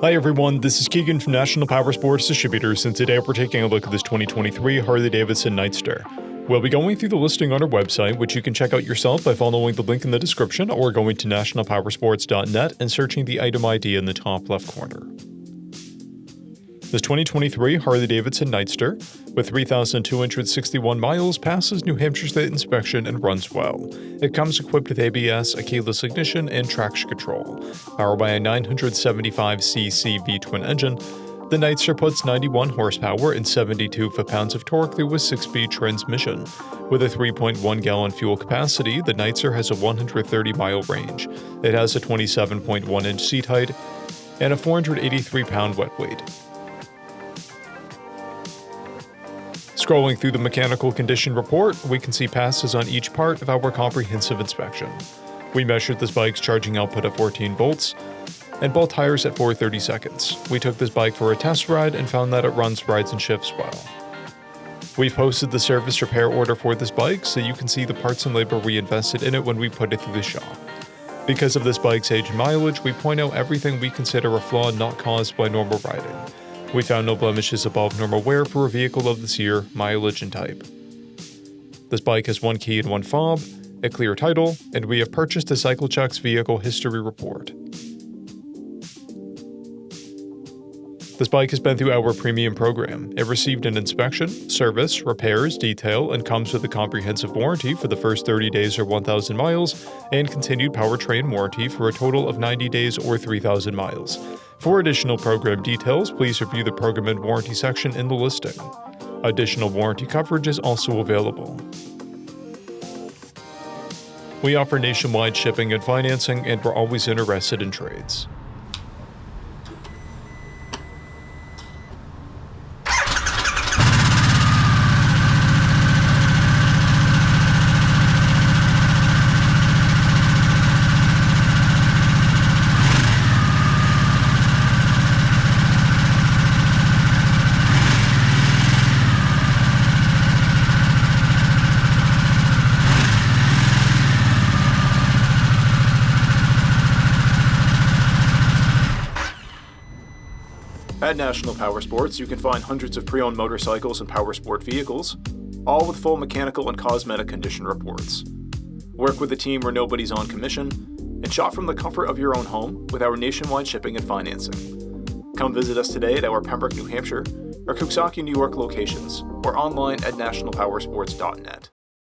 Hi everyone, this is Keegan from National Powersports Distributors, and today we're taking a look at this 2023 Harley-Davidson NIGHTSTER. We'll be going through the listing on our website, which you can check out yourself by following the link in the description or going to nationalpowersports.net and searching the item ID in the top left corner. This 2023 Harley-Davidson NIGHTSTER, with 3,261 miles, passes New Hampshire State inspection and runs well. It comes equipped with ABS, a keyless ignition, and traction control. Powered by a 975cc V-twin engine, the NIGHTSTER puts 91 horsepower and 72 foot-pounds of torque through a 6-speed transmission. With a 3.1-gallon fuel capacity, the NIGHTSTER has a 130-mile range. It has a 27.1-inch seat height and a 483-pound wet weight. Scrolling through the mechanical condition report, we can see passes on each part of our comprehensive inspection. We measured this bike's charging output at 14 volts and both tires at 430 seconds. We took this bike for a test ride and found that it runs, rides, and shifts well. We've posted the service repair order for this bike so you can see the parts and labor we invested in it when we put it through the shop. Because of this bike's age and mileage, we point out everything we consider a flaw not caused by normal riding. We found no blemishes above normal wear for a vehicle of this year, mileage, and type. This bike has one key and one fob, a clear title, and we have purchased a CycleCheck's vehicle history report. This bike has been through our premium program. It received an inspection, service, repairs, detail, and comes with a comprehensive warranty for the first 30 days or 1,000 miles, and continued powertrain warranty for a total of 90 days or 3,000 miles. For additional program details, please review the program and warranty section in the listing. Additional warranty coverage is also available. We offer nationwide shipping and financing, and we're always interested in trades. At National Powersports, you can find hundreds of pre-owned motorcycles and powersport vehicles, all with full mechanical and cosmetic condition reports. Work with a team where nobody's on commission, and shop from the comfort of your own home with our nationwide shipping and financing. Come visit us today at our Pembroke, New Hampshire, or Coxsackie, New York locations, or online at nationalpowersports.net.